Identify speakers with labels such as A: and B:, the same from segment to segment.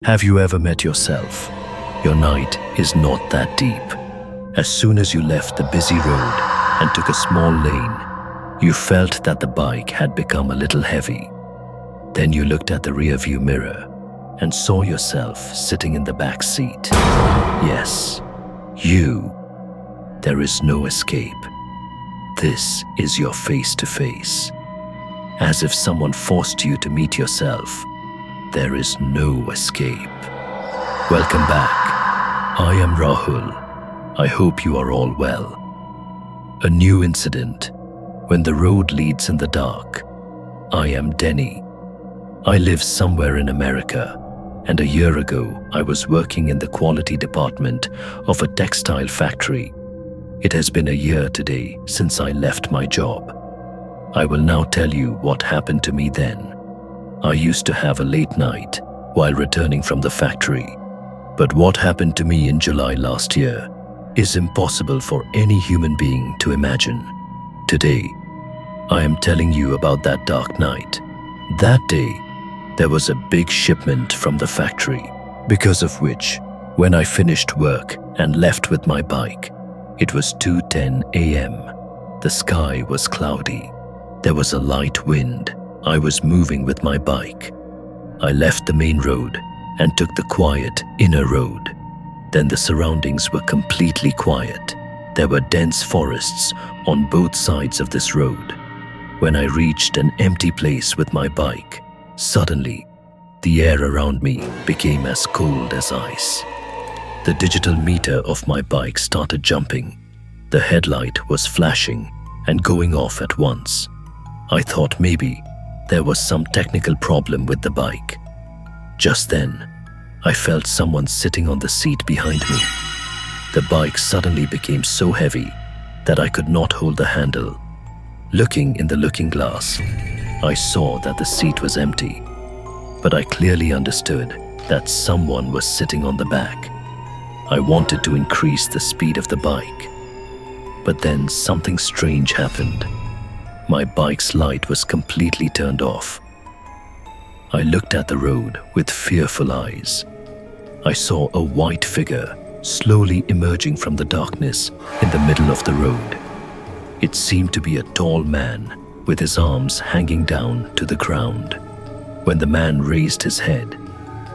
A: Have you ever met yourself? Your night is not that deep. As soon as you left the busy road and took a small lane, you felt that the bike had become a little heavy. Then you looked at the rearview mirror and saw yourself sitting in the back seat. Yes, you. There is no escape. This is your face-to-face. As if someone forced you to meet yourself. There is no escape. Welcome back. I am Rahul. I hope you are all well. A new incident. When the road leads in the dark. I am Denny. I live somewhere in America, and a year ago I was working in the quality department of a textile factory. It has been a year today since I left my job. I will now tell you what happened to me then. I used to have a late night while returning from the factory. But what happened to me in July last year is impossible for any human being to imagine. Today, I am telling you about that dark night. That day, there was a big shipment from the factory, because of which, when I finished work and left with my bike, it was 2:10 a.m. The sky was cloudy. There was a light wind. I was moving with my bike. I left the main road and took the quiet inner road. Then the surroundings were completely quiet. There were dense forests on both sides of this road. When I reached an empty place with my bike, suddenly, the air around me became as cold as ice. The digital meter of my bike started jumping. The headlight was flashing and going off at once. I thought maybe there was some technical problem with the bike. Just then, I felt someone sitting on the seat behind me. The bike suddenly became so heavy that I could not hold the handle. Looking in the looking glass, I saw that the seat was empty, but I clearly understood that someone was sitting on the back. I wanted to increase the speed of the bike, but then something strange happened. My bike's light was completely turned off. I looked at the road with fearful eyes. I saw a white figure slowly emerging from the darkness in the middle of the road. It seemed to be a tall man with his arms hanging down to the ground. When the man raised his head,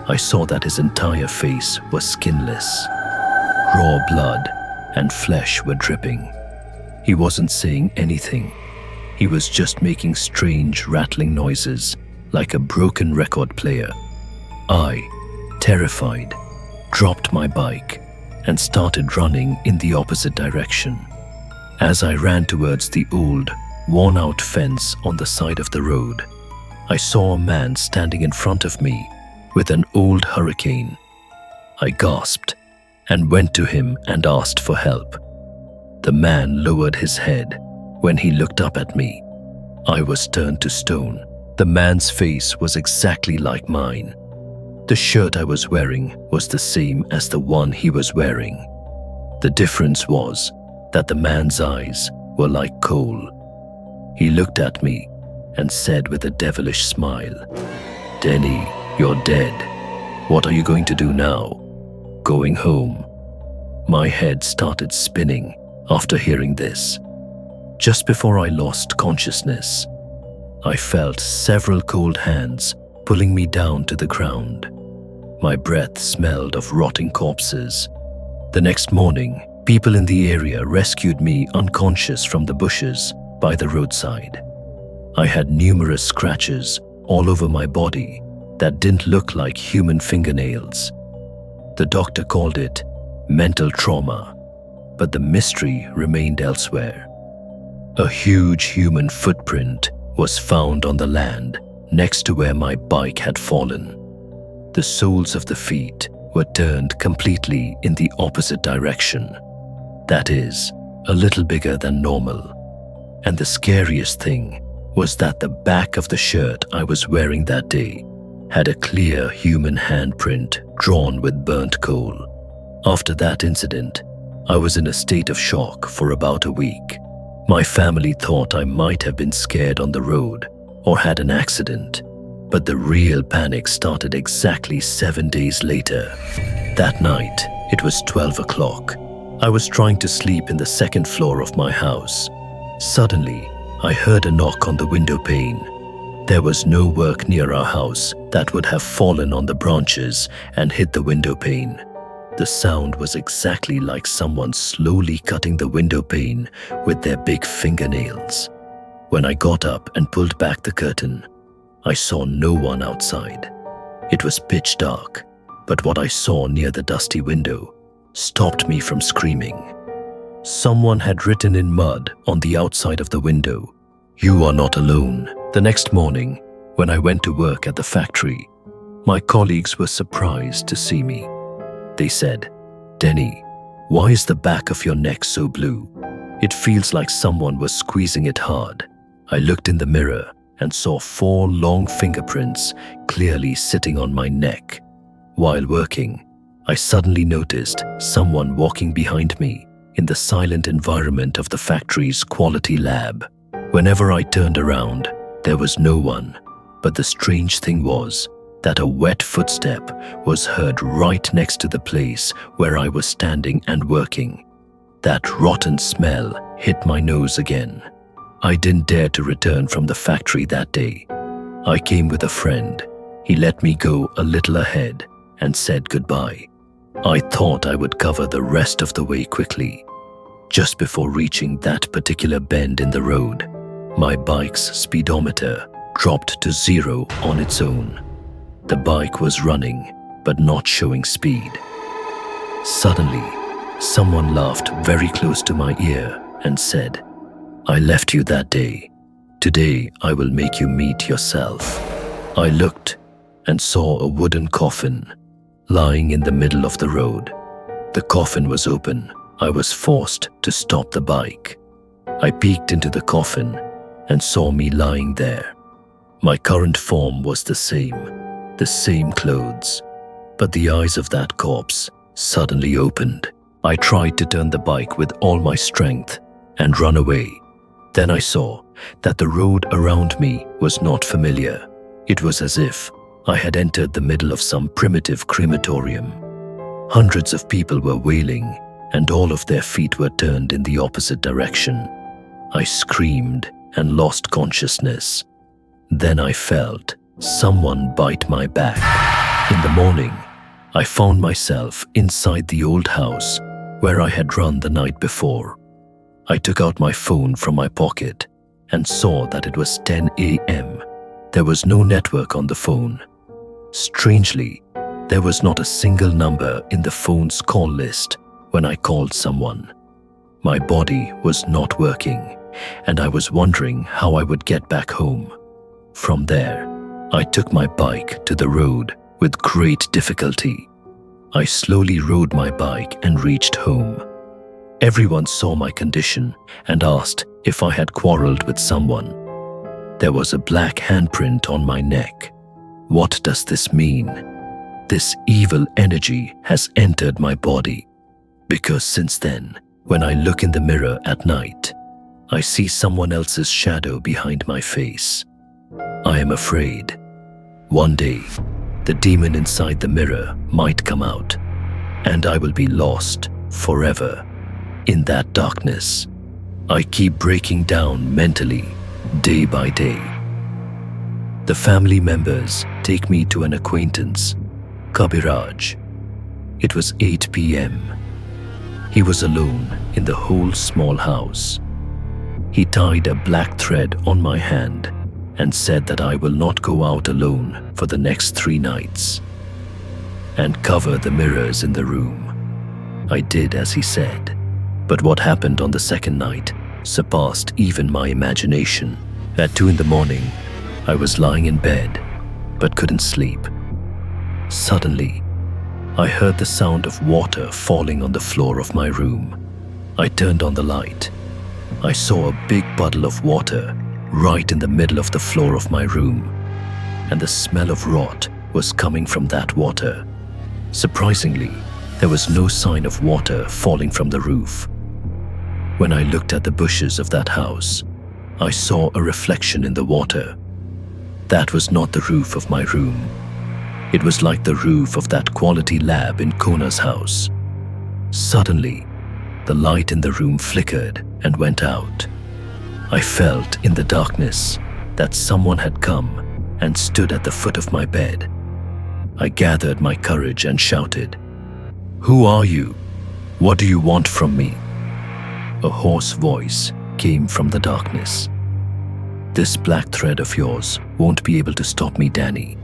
A: I saw that his entire face was skinless. Raw blood and flesh were dripping. He wasn't saying anything. He was just making strange rattling noises like a broken record player. I, terrified, dropped my bike and started running in the opposite direction. As I ran towards the old, worn-out fence on the side of the road, I saw a man standing in front of me with an old hurricane. I gasped and went to him and asked for help. The man lowered his head. When he looked up at me, I was turned to stone. The man's face was exactly like mine. The shirt I was wearing was the same as the one he was wearing. The difference was that the man's eyes were like coal. He looked at me and said with a devilish smile, "Denny, you're dead. What are you going to do now? Going home?" My head started spinning after hearing this. Just before I lost consciousness, I felt several cold hands pulling me down to the ground. My breath smelled of rotting corpses. The next morning, people in the area rescued me unconscious from the bushes by the roadside. I had numerous scratches all over my body that didn't look like human fingernails. The doctor called it mental trauma, but the mystery remained elsewhere. A huge human footprint was found on the land next to where my bike had fallen. The soles of the feet were turned completely in the opposite direction. That is, a little bigger than normal. And the scariest thing was that the back of the shirt I was wearing that day had a clear human handprint drawn with burnt coal. After that incident, I was in a state of shock for about a week. My family thought I might have been scared on the road or had an accident. But the real panic started exactly 7 days later. That night, it was 12 o'clock. I was trying to sleep in the second floor of my house. Suddenly, I heard a knock on the window pane. There was no work near our house that would have fallen on the branches and hit the window pane. The sound was exactly like someone slowly cutting the window pane with their big fingernails. When I got up and pulled back the curtain, I saw no one outside. It was pitch dark, but what I saw near the dusty window stopped me from screaming. Someone had written in mud on the outside of the window, "You are not alone." The next morning, when I went to work at the factory, my colleagues were surprised to see me. They said, "Denny, why is the back of your neck so blue? It feels like someone was squeezing it hard." I looked in the mirror and saw 4 long fingerprints clearly sitting on my neck. While working, I suddenly noticed someone walking behind me in the silent environment of the factory's quality lab. Whenever I turned around, there was no one, but the strange thing was that a wet footstep was heard right next to the place where I was standing and working. That rotten smell hit my nose again. I didn't dare to return from the factory that day. I came with a friend. He let me go a little ahead and said goodbye. I thought I would cover the rest of the way quickly. Just before reaching that particular bend in the road, my bike's speedometer dropped to 0 on its own. The bike was running, but not showing speed. Suddenly, someone laughed very close to my ear and said, "I left you that day. Today I will make you meet yourself." I looked and saw a wooden coffin lying in the middle of the road. The coffin was open. I was forced to stop the bike. I peeked into the coffin and saw me lying there. My current form was the same clothes, but the eyes of that corpse suddenly opened. I tried to turn the bike with all my strength and run away. Then I saw that the road around me was not familiar. It was as if I had entered the middle of some primitive crematorium. Hundreds of people were wailing, and all of their feet were turned in the opposite direction. I screamed and lost consciousness. Then I felt someone bite my back. In the morning, I found myself inside the old house where I had run the night before. I took out my phone from my pocket and saw that it was 10 a.m. There was no network on the phone. Strangely, there was not a single number in the phone's call list when I called someone. My body was not working, and I was wondering how I would get back home. From there, I took my bike to the road with great difficulty. I slowly rode my bike and reached home. Everyone saw my condition and asked if I had quarreled with someone. There was a black handprint on my neck. What does this mean? This evil energy has entered my body. Because since then, when I look in the mirror at night, I see someone else's shadow behind my face. I am afraid. One day, the demon inside the mirror might come out, and I will be lost forever in that darkness. I keep breaking down mentally, day by day. The family members take me to an acquaintance, Kabiraj. It was 8 p.m. He was alone in the whole small house. He tied a black thread on my hand and said that I will not go out alone for the next 3 nights, and cover the mirrors in the room. I did as he said, but what happened on the second night surpassed even my imagination. At 2 in the morning, I was lying in bed but couldn't sleep. Suddenly, I heard the sound of water falling on the floor of my room. I turned on the light. I saw a big puddle of water right in the middle of the floor of my room, and the smell of rot was coming from that water. Surprisingly, there was no sign of water falling from the roof. When I looked at the bushes of that house, I saw a reflection in the water. That was not the roof of my room. It was like the roof of that quality lab in Kona's house. Suddenly, the light in the room flickered and went out. I felt in the darkness that someone had come and stood at the foot of my bed. I gathered my courage and shouted, "Who are you? What do you want from me?" A hoarse voice came from the darkness. "This black thread of yours won't be able to stop me, Danny.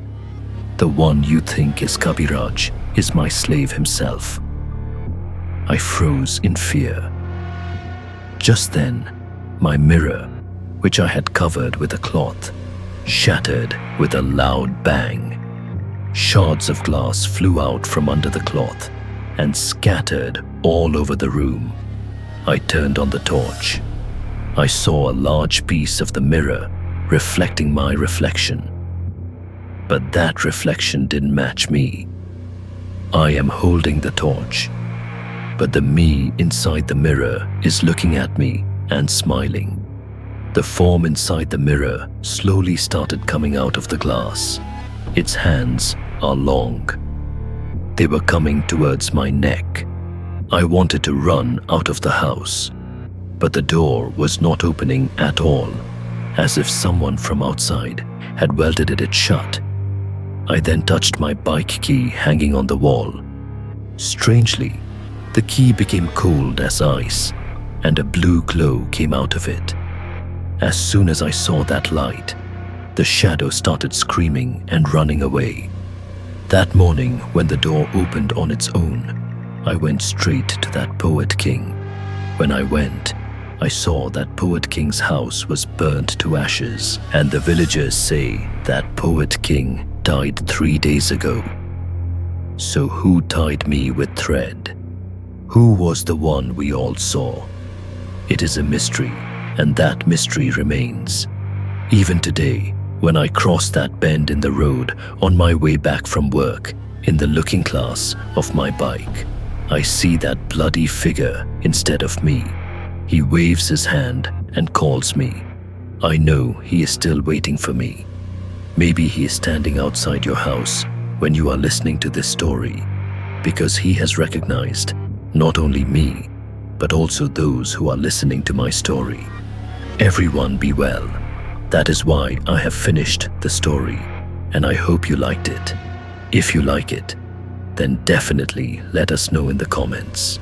A: The one you think is Kabiraj is my slave himself." I froze in fear. Just then, my mirror, which I had covered with a cloth, shattered with a loud bang. Shards of glass flew out from under the cloth and scattered all over the room. I turned on the torch. I saw a large piece of the mirror reflecting my reflection. But that reflection didn't match me. I am holding the torch, but the me inside the mirror is looking at me and smiling. The form inside the mirror slowly started coming out of the glass. Its hands are long. They were coming towards my neck. I wanted to run out of the house, but the door was not opening at all, as if someone from outside had welded it shut. I then touched my bike key hanging on the wall. Strangely, the key became cold as ice, and a blue glow came out of it. As soon as I saw that light, the shadow started screaming and running away. That morning, when the door opened on its own, I went straight to that Poet King. When I went, I saw that Poet King's house was burnt to ashes, and the villagers say that Poet King died 3 days ago. So who tied me with thread? Who was the one we all saw? It is a mystery, and that mystery remains. Even today, when I cross that bend in the road on my way back from work, in the looking glass of my bike, I see that bloody figure instead of me. He waves his hand and calls me. I know he is still waiting for me. Maybe he is standing outside your house when you are listening to this story, because he has recognized not only me, but also those who are listening to my story. Everyone be well. That is why I have finished the story, and I hope you liked it. If you like it, then definitely let us know in the comments.